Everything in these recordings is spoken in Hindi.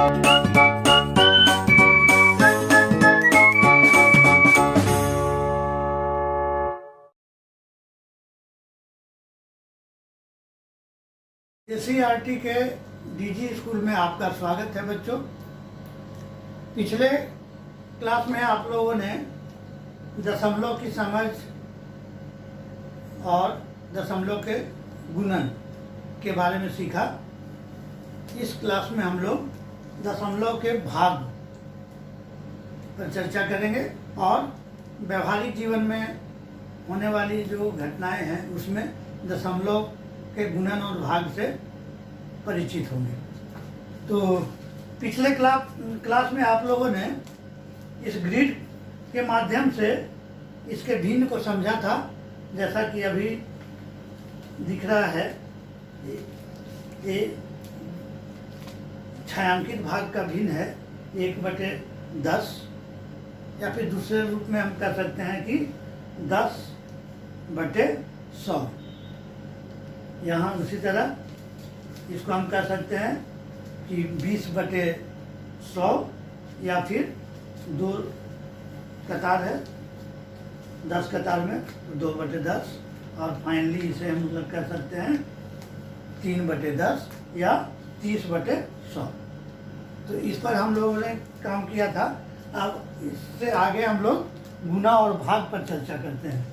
एससीईआरटी के डीजी स्कूल में आपका स्वागत है बच्चों। पिछले क्लास में आप लोगों ने दशमलव की समझ और दशमलव के गुणन के बारे में सीखा। इस क्लास में हम लोग दशमलव के भाग पर चर्चा करेंगे और व्यवहारिक जीवन में होने वाली जो घटनाएं हैं उसमें दशमलव के गुणन और भाग से परिचित होंगे। तो पिछले क्लास में आप लोगों ने इस ग्रिड के माध्यम से इसके भिन्न को समझा था, जैसा कि अभी दिख रहा है। ये छायांकित भाग का भिन्न है 1/10, या फिर दूसरे रूप में हम कह सकते हैं कि 10/100। यहाँ उसी तरह इसको हम कह सकते हैं कि 20/100, या फिर 2 कतार है 10 कतार में 2/10, और फाइनली इसे हम लोग कह सकते हैं 3/10 या 30/100। तो इस पर हम लोगों ने काम किया था। अब इससे आगे हम लोग गुणा और भाग पर चर्चा करते हैं।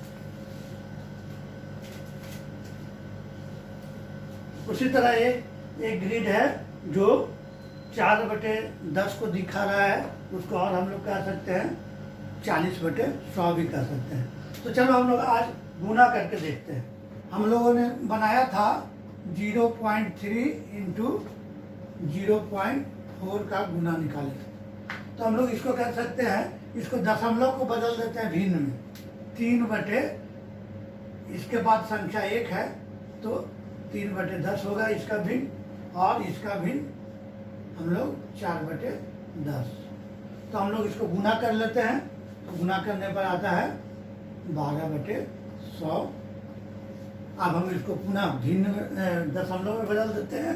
उसी तरह एक ग्रिड है जो 4/10 को दिखा रहा है, उसको और हम लोग कह सकते हैं 40/100 भी कह सकते हैं। तो चलो हम लोग आज गुणा करके देखते हैं। हम लोगों ने बनाया था 0.3 × 0.4 का गुणा निकाले। तो हम लोग इसको कह सकते हैं, इसको दशमलव को बदल देते हैं भिन्न में। 3 इसके बाद संख्या 1 है तो 3/10 होगा इसका भिन्न, और इसका भिन्न हम लोग 4/10। तो हम लोग इसको गुना कर लेते हैं। तो गुना करने पर आता है 12/100। अब हम इसको पुनः भिन्न दशमलव में बदल देते हैं।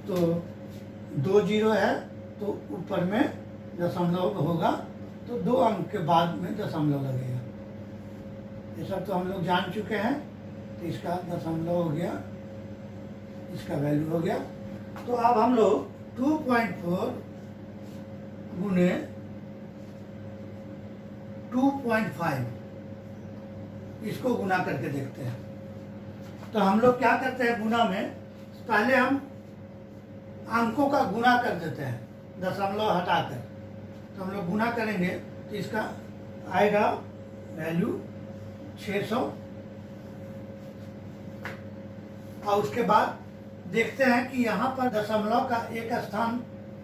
तो 2 0 है तो ऊपर में दशमलव होगा, तो 2 अंक के बाद में दशमलव लगेगा। ये सब तो हम लोग जान चुके हैं। तो इसका दशमलव हो गया, इसका वैल्यू हो गया। तो अब हम लोग 2.4 गुने 2.5 इसको गुना करके देखते हैं। तो हम लोग क्या करते हैं गुना में, पहले हम अंकों का गुना कर देते हैं दशमलव हटाकर। तो हम लोग गुना करेंगे तो इसका आएगा वैल्यू 600, और उसके बाद देखते हैं कि यहाँ पर दशमलव का एक स्थान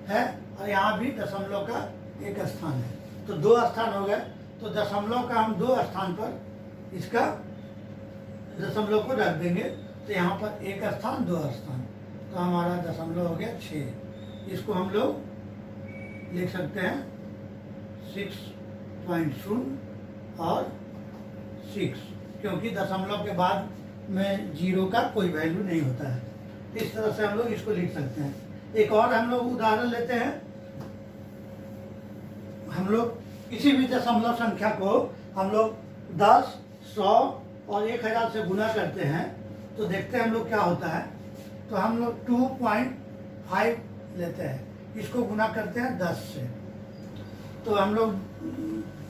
है और यहाँ भी दशमलव का एक स्थान है। तो 2 स्थान हो गए। तो दशमलव का हम 2 स्थान पर इसका दशमलव को रख देंगे। तो यहाँ पर 1 स्थान 2 स्थान, तो हमारा दशमलव हो गया 6। इसको हम लोग लिख सकते हैं 6.0 और 6, क्योंकि दशमलव के बाद में 0 का कोई वैल्यू नहीं होता है। इस तरह से हम लोग इसको लिख सकते हैं। एक और हम लोग उदाहरण लेते हैं। हम लोग किसी भी दशमलव संख्या को हम लोग 10, 100 और 1000 से गुना करते हैं, तो देखते हैं हम लोग क्या होता है। तो हम लोग 2.5 लेते हैं, इसको गुना करते हैं 10 से। तो हम लोग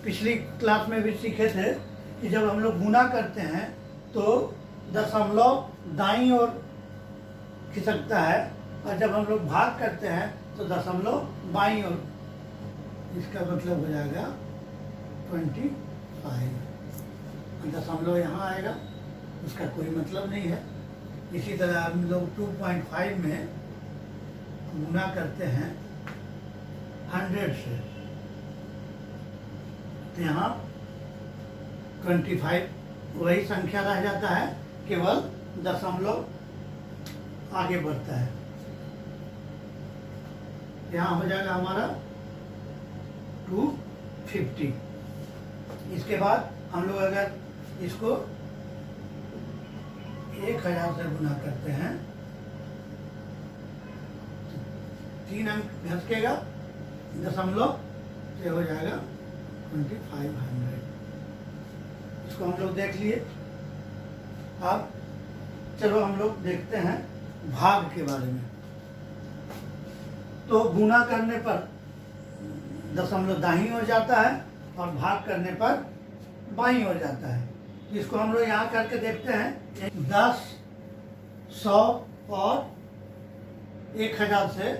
पिछली क्लास में भी सीखे थे कि जब हम लोग गुना करते हैं तो दशमलव दाईं ओर खिसकता है, और जब हम लोग भाग करते हैं तो दशमलव बाईं ओर। इसका मतलब हो जाएगा 25। दशमलव यहाँ आएगा, उसका कोई मतलब नहीं है। इसी तरह हम लोग 2.5 में गुना करते हैं 100 से, तो यहाँ 25 वही संख्या रह जाता है, केवल दशमलव आगे बढ़ता है। यहाँ हो जाएगा हमारा 250। इसके बाद हम लोग अगर इसको 1000 से गुना करते हैं, 3 अंक घसकेगा दशमलव से हो जाएगा 2500। इसको हम लोग देख लिए। अब चलो हम लोग देखते हैं भाग के बारे में। तो गुना करने पर दशमलव दाहिनी ओर जाता है और भाग करने पर बाईं ओर जाता है। इसको हम लोग यहाँ करके देखते हैं। 10, 100 और 1000 से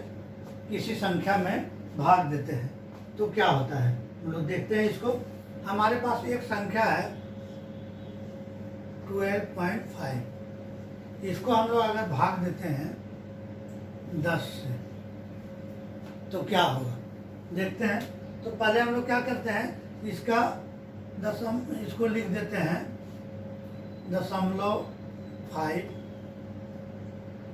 किसी संख्या में भाग देते हैं तो क्या होता है हम लोग देखते हैं। इसको हमारे पास एक संख्या है 12.5। इसको हम लोग अगर भाग देते हैं 10 से तो क्या होगा देखते हैं। तो पहले हम लोग क्या करते हैं, इसका इसको लिख देते हैं 0.5।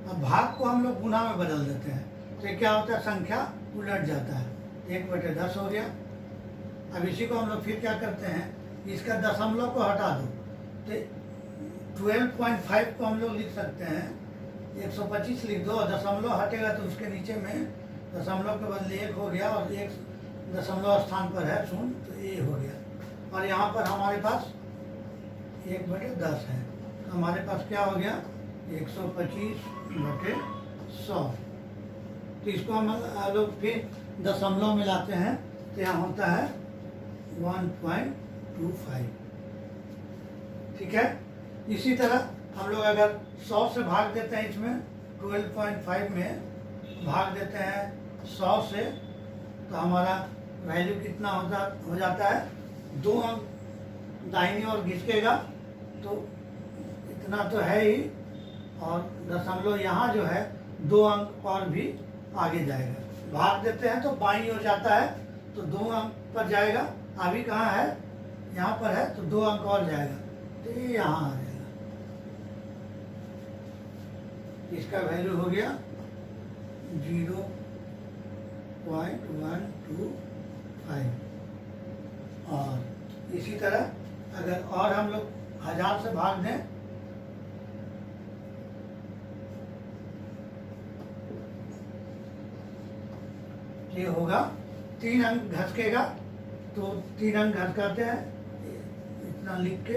अब भाग को हम लोग गुना में बदल देते हैं तो क्या होता है, संख्या उलट जाता है। 1/10 हो गया। अब इसी को हम लोग फिर क्या करते हैं, इसका दशमलव को हटा दो तो 12.5 को हम लोग लिख सकते हैं 125 लिख दो और दशमलव हटेगा तो उसके नीचे में दशमलव के बदले 1 हो गया और 1 दशमलव स्थान पर है 0 तो ये हो गया। और यहाँ पर हमारे पास 1/10 है तो हमारे पास क्या हो गया 125/100। तो इसको हम लोग फिर दशमलव मिलाते हैं तो यहाँ होता है 1.25। ठीक है। इसी तरह हम लोग अगर 100 से भाग देते हैं, इसमें 12.5 में भाग देते हैं 100 से तो हमारा वैल्यू कितना हो जाता है, 2 अंक दाहिनी ओर घिसकेगा तो इतना तो है ही और दशमलव यहाँ जो है 2 अंक और भी आगे जाएगा। भाग देते हैं तो बाईं ओर जाता है तो 2 अंक पर जाएगा। अभी कहाँ है, यहाँ पर है तो 2 अंक और जाएगा तो ये यहाँ आ जाएगा। इसका वैल्यू हो गया 0.125। और इसी तरह अगर और हम लोग 1000 से भाग दें ये होगा 3 अंक घसकेगा तो 3 अंक घसकाते हैं, इतना लिख के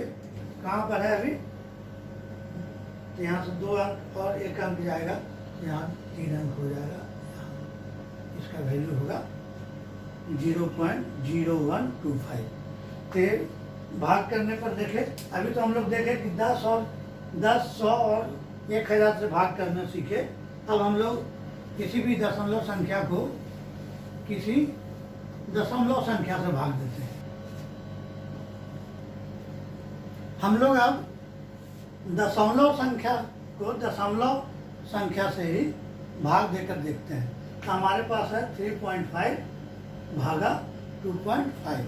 कहाँ पर है अभी, तो यहाँ से 2 अंक और 1 अंक जाएगा, यहाँ 3 अंक हो जाएगा। इसका वैल्यू होगा 0.0125। तो भाग करने पर देखें, अभी तो हम लोग देखें कि 10, 100 और 1000 से भाग करना सीखे। अब हम लोग किसी भी दशमलव संख्या को किसी दशमलव संख्या से भाग देते हैं। हम लोग अब दशमलव संख्या को दशमलव संख्या से ही भाग देकर देखते हैं। तो हमारे पास है 3.5 भागा 2.5।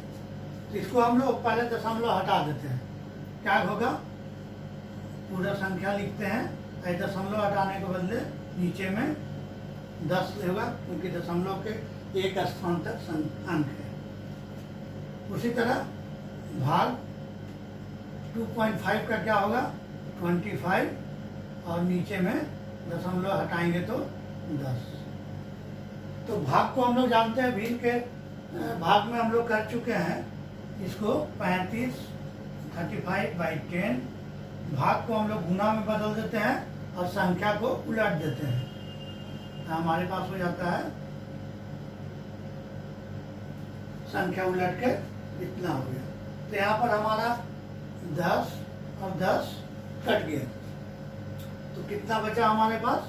तो इसको हम लोग पहले दशमलव हटा देते हैं, क्या होगा, पूरा संख्या लिखते हैं। दशमलव हटाने के बदले नीचे में 10 होगा क्योंकि दशमलव के एक स्थान तक अंक है। उसी तरह भाग 2.5 का क्या होगा 25 और नीचे में दशमलव हटाएंगे तो 10। तो भाग को हम लोग जानते हैं, भिन्न के भाग में हम लोग कर चुके हैं। इसको 35/10 भाग को हम लोग गुना में बदल देते हैं और संख्या को उलट देते हैं तो हमारे पास हो जाता है संख्या उलट के इतना हो गया। तो यहाँ पर हमारा 10 और 10 कट गया तो कितना बचा हमारे पास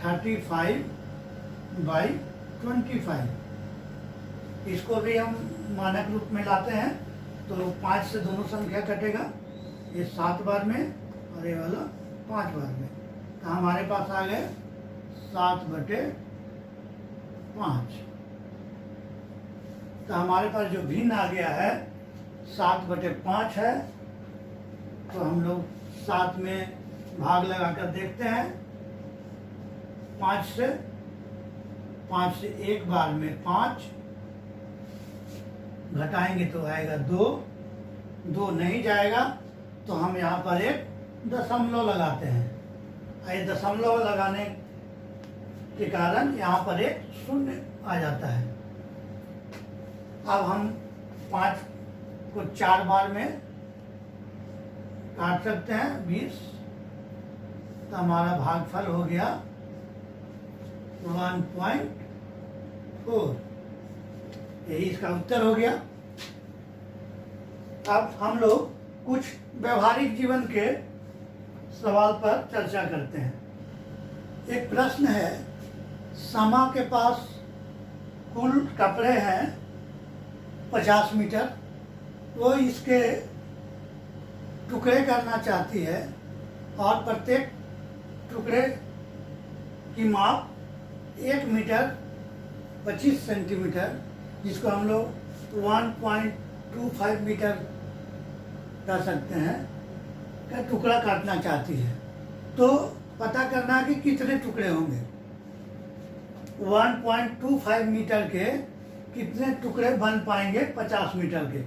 35/25। इसको भी हम मानक रूप में लाते हैं तो 5 से दोनों संख्या कटेगा, ये 7 बार में और ये वाला 5 बार में। तो हमारे पास आ गए 7/5। तो हमारे पास जो भिन्न आ गया है 7/5 है। तो हम लोग 7 में भाग लगाकर देखते हैं। 5 से एक बार में 5 घटाएंगे तो आएगा 2 नहीं जाएगा तो हम यहाँ पर एक दशमलव लगाते हैं। ये दशमलव लगाने के कारण यहाँ पर एक शून्य आ जाता है। अब हम 5 को 4 बार में काट सकते हैं 20, तो हमारा भागफल हो गया 1.4। यही इसका उत्तर हो गया। अब हम लोग कुछ व्यवहारिक जीवन के सवाल पर चर्चा करते हैं। एक प्रश्न है, समा के पास कुल कपड़े हैं 50 मीटर, वो इसके टुकड़े करना चाहती है और प्रत्येक टुकड़े की माप 1 मीटर 25 सेंटीमीटर, जिसको हम लोग 1.25 मीटर कर सकते हैं, का टुकड़ा काटना चाहती है। तो पता करना है कि कितने टुकड़े होंगे। 1.25 मीटर के कितने टुकड़े बन पाएंगे 50 मीटर के,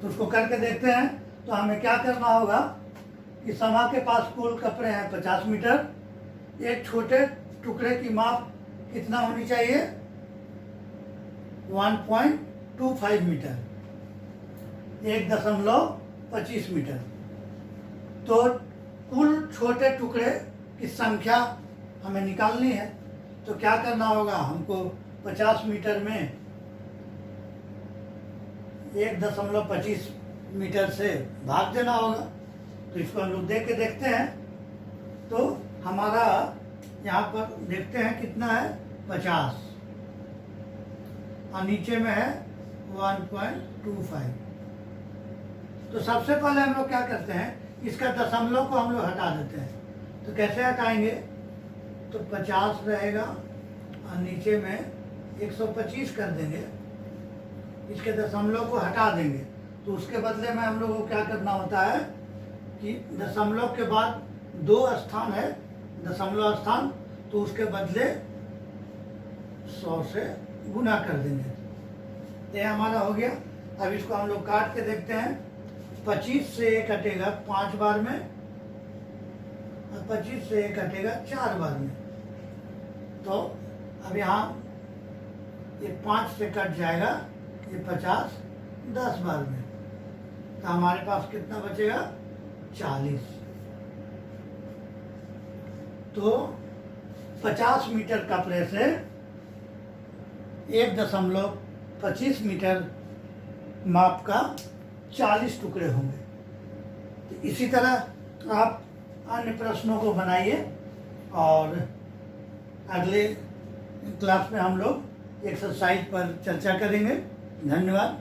तो उसको करके देखते हैं। तो हमें क्या करना होगा कि समा के पास कुल कपड़े हैं 50 मीटर, एक छोटे टुकड़े की माप कितना होनी चाहिए 1.25 मीटर, 1.25 मीटर। तो कुल छोटे टुकड़े की संख्या हमें निकालनी है। तो क्या करना होगा, हमको 50 मीटर में 1.25 मीटर से भाग देना होगा। तो इसको हम लोग देख के देखते हैं। तो हमारा यहाँ पर देखते हैं कितना है 50 और नीचे में है 1.25। तो सबसे पहले हम लोग क्या करते हैं, इसका दशमलव को हम लोग हटा देते हैं। तो कैसे हटाएंगे, तो 50 रहेगा और नीचे में 125 कर देंगे, इसके दशमलव को हटा देंगे। तो उसके बदले में हम लोग को क्या करना होता है कि दशमलव के बाद 2 स्थान है दशमलव स्थान, तो उसके बदले 100 से गुना कर देंगे। ये हमारा हो गया। अब इसको हम लोग काट के देखते हैं। 25 से 1 कटेगा 5 बार में और 25 से 1 कटेगा 4 बार में। तो अब यहाँ ये 5 से कट जाएगा, ये 50 10 बार में, तो हमारे पास कितना बचेगा 40। तो 50 मीटर कपड़े से 1.25 मीटर माप का 40 टुकड़े होंगे। तो इसी तरह आप अन्य प्रश्नों को बनाइए और अगले क्लास में हम लोग एक्सरसाइज पर चर्चा करेंगे। धन्यवाद।